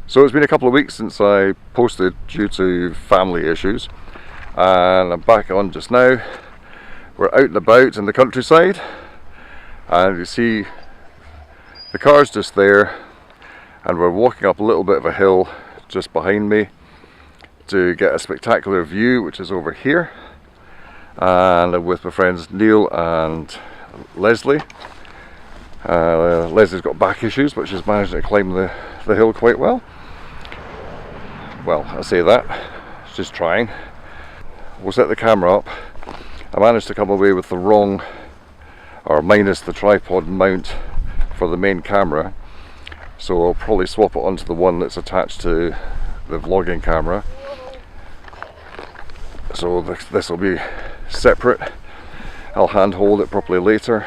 So it's been a couple of weeks since I posted due to family issues, and I'm back on just now. We're out and about in the countryside, and you see the car's just there, and we're walking up a little bit of a hill just behind me to get a spectacular view, which is over here, and I'm with my friends Neil and Leslie. Leslie's got back issues, but she's managed to climb the hill quite well. Well, I say that, she's trying. We'll set the camera up. I managed to come away with the wrong, or minus the tripod mount for the main camera, so I'll probably swap it onto the one that's attached to the vlogging camera. So this will be separate. I'll hand hold it properly later.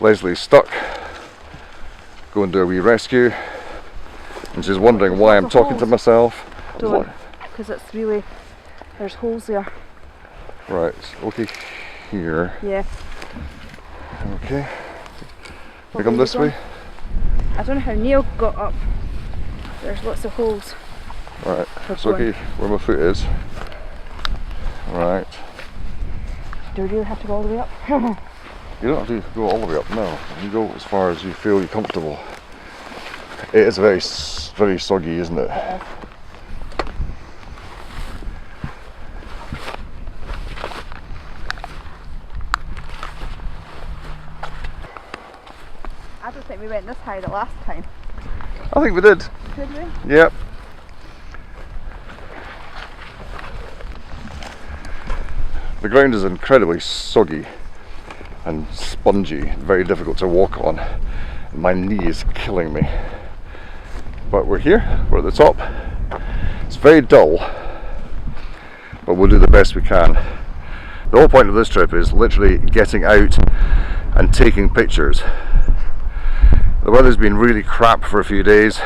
Leslie's stuck, going to do a wee rescue, and she's wondering why I'm talking to myself. Don't, because it's really, there's holes there. Right, okay, here. Yeah. Okay. We come this way? I don't know how Neil got up. There's lots of holes. Right, it's okay where my foot is. Right. Do we really have to go all the way up? You don't have to go all the way up, no. You go as far as you feel you're comfortable. It is very soggy, isn't it? It is. I don't think we went this high the last time. I think we did. Did we? Yep. The ground is incredibly soggy and spongy, very difficult to walk on. My knee is killing me. But we're here, we're at the top. It's very dull, but we'll do the best we can. The whole point of this trip is literally getting out and taking pictures. The weather's been really crap for a few days.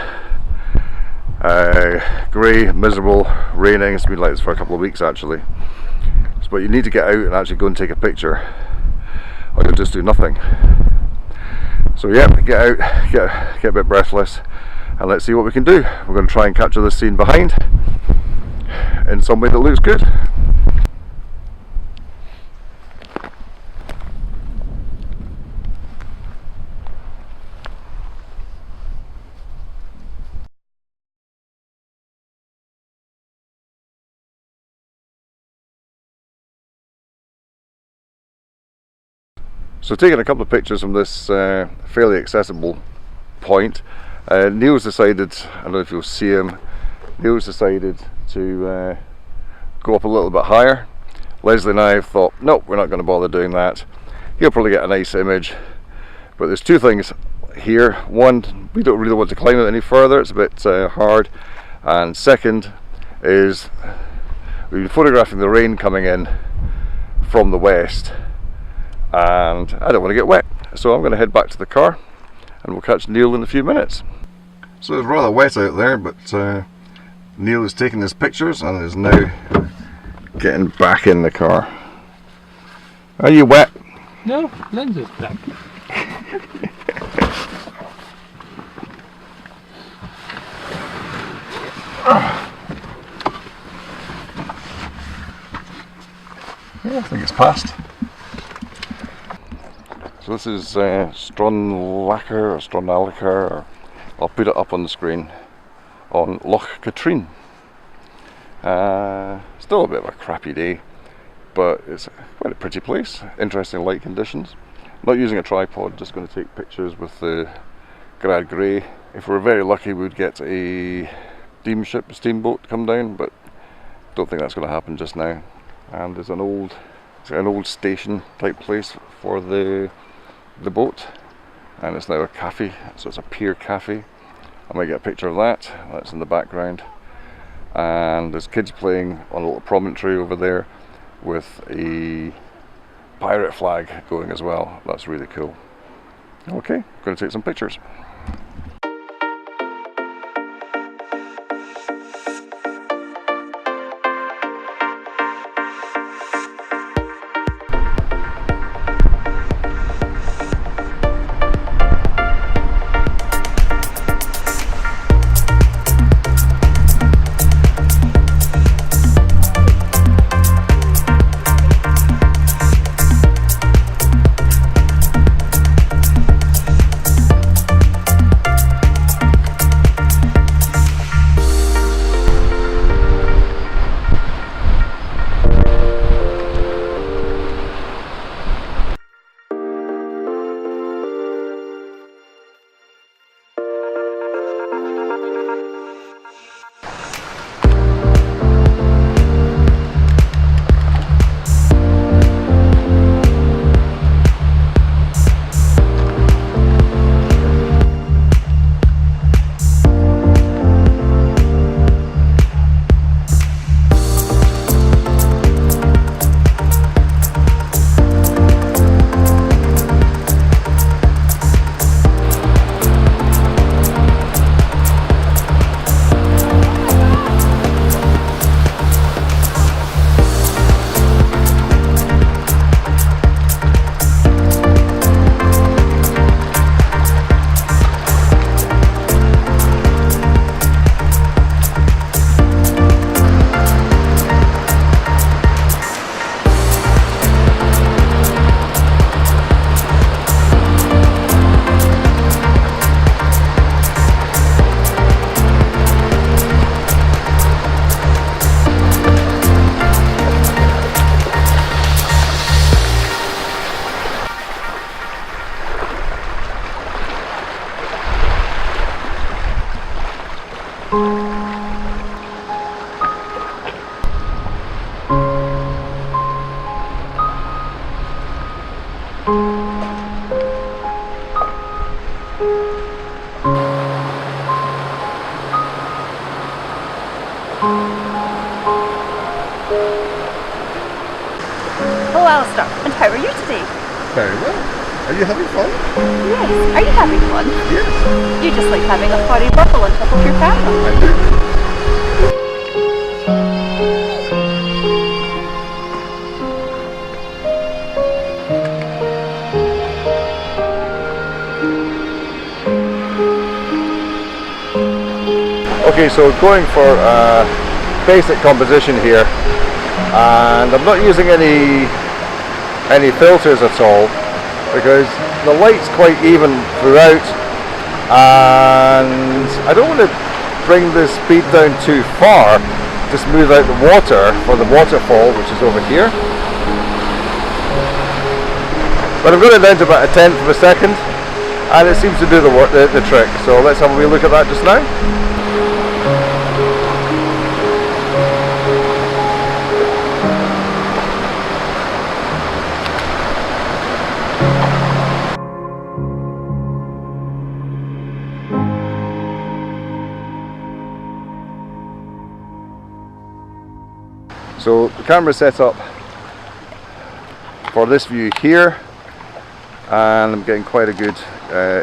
Grey, miserable, raining. It's been like this for a couple of weeks actually. But you need to get out and actually go and take a picture, or you'll just do nothing. So yeah, get out, get a bit breathless, and let's see what we can do. We're going to try and capture this scene behind in some way that looks good. So taking a couple of pictures from this fairly accessible point, Neil's decided, I don't know if you'll see him, Neil's decided to go up a little bit higher. Leslie and I have thought, nope, we're not going to bother doing that. He'll probably get a nice image, but there's two things here. One, we don't really want to climb it any further, it's a bit hard, and second is we've been photographing the rain coming in from the west, and I don't want to get wet, so I'm going to head back to the car and we'll catch Neil in a few minutes. So it's rather wet out there, but Neil is taking his pictures and is now getting back in the car. Are you wet? No, lens is black. Yeah, I think it's passed. So this is Stronlacher or Stronalacher, or I'll put it up on the screen, on Loch Katrine. Still a bit of a crappy day, but it's quite a pretty place, interesting light conditions. I'm not using a tripod, just going to take pictures with the Grad Grey. If we're very lucky we'd get a steamboat come down, but don't think that's going to happen just now. And there's an old station type place for the boat, and it's now a cafe, so it's a pier cafe. I might get a picture of that. That's in the background, and there's kids playing on a little promontory over there with a pirate flag going as well. That's really cool. Okay, going to take some pictures. Hello Alistair, and how are you today? Very well. Are you having fun? Yes. Are you having fun? Yes. You just like having a furry bubble on top of your camera. I do. Okay, so going for basic composition here, and I'm not using any filters at all because the light's quite even throughout, and I don't want to bring the speed down too far to smooth out the water for the waterfall, which is over here. But I've got it down to about 1/10 of a second, and it seems to do the trick. So let's have a wee look at that just now. So the camera set up for this view here, and I'm getting quite a good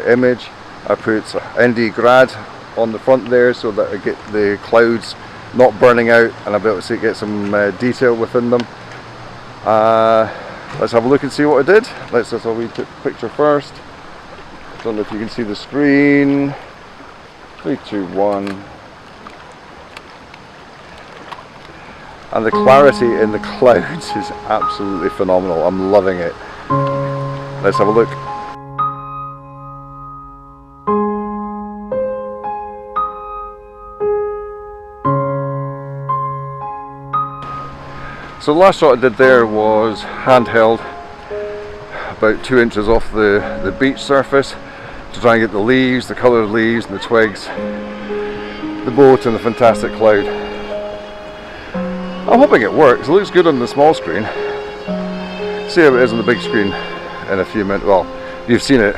image. I put ND grad on the front there so that I get the clouds not burning out and I'll be able to get some detail within them. Let's have a look and see what I did. Let's just have a wee picture first. Don't know if you can see the screen. 3, 2, 1. And the clarity in the clouds is absolutely phenomenal. I'm loving it. Let's have a look. So the last shot I did there was handheld, about 2 inches off the beach surface, to try and get the leaves, the coloured leaves and the twigs, the boat and the fantastic cloud. I'm hoping it works. It looks good on the small screen. See how it is on the big screen in a few minutes. Well, you've seen it.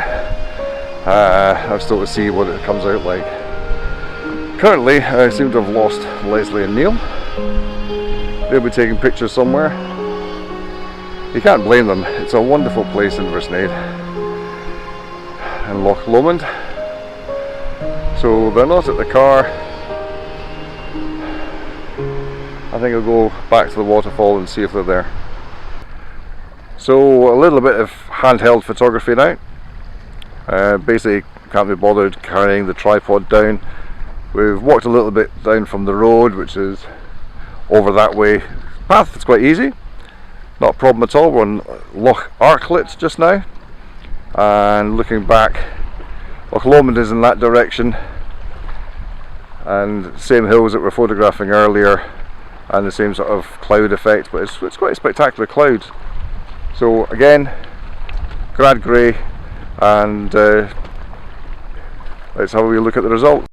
I'm still to see what it comes out like. Currently, I seem to have lost Leslie and Neil. They'll be taking pictures somewhere. You can't blame them. It's a wonderful place in Versnaid and Loch Lomond. So they're not at the car. I think I'll go back to the waterfall and see if they're there. So a little bit of handheld photography now. Basically can't be bothered carrying the tripod down. We've walked a little bit down from the road, which is over that way. Path is quite easy, not a problem at all. We're on Loch Arklet just now, and looking back, Loch Lomond is in that direction, and same hills that we're photographing earlier, and the same sort of cloud effect, but it's quite a spectacular cloud. So again, grad grey, and let's have a wee look at the result.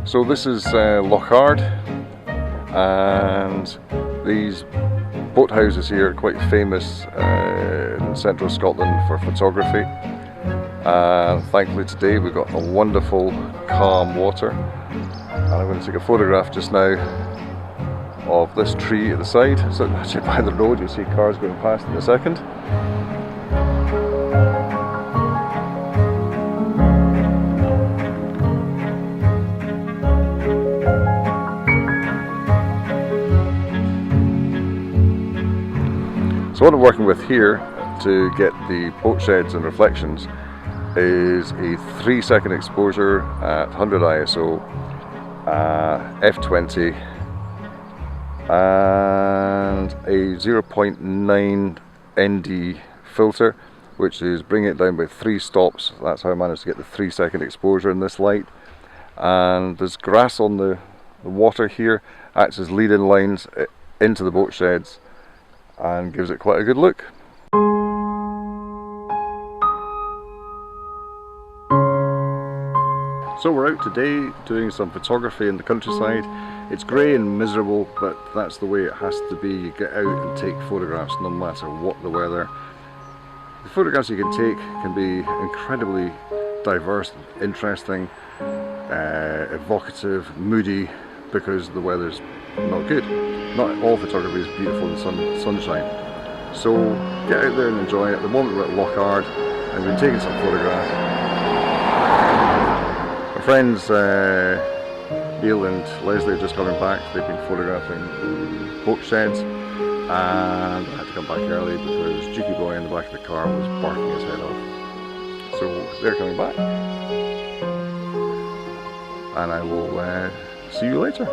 So this is Lochard, and these boat houses here are quite famous in central Scotland for photography. Thankfully today we've got a wonderful calm water, and I'm going to take a photograph just now of this tree at the side. So actually by the road, you'll see cars going past in a second. So what I'm working with here to get the boat sheds and reflections is a 3-second exposure at 100 ISO, f20, and a 0.9 ND filter, which is bringing it down by 3 stops. That's how I managed to get the 3-second exposure in this light. And there's grass on the water here, acts as lead-in lines into the boat sheds and gives it quite a good look. So we're out today doing some photography in the countryside. It's grey and miserable, but that's the way it has to be. You get out and take photographs no matter what the weather. The photographs you can take can be incredibly diverse, interesting, evocative, moody, because the weather's not good. Not all photography is beautiful in sunshine. So get out there and enjoy it. At the moment we're at Lochs, and we've been taking some photographs. My friends Neil and Leslie are just coming back. They've been photographing boat sheds, and I had to come back early because Dukey Boy in the back of the car was barking his head off. So they're coming back, and I will see you later.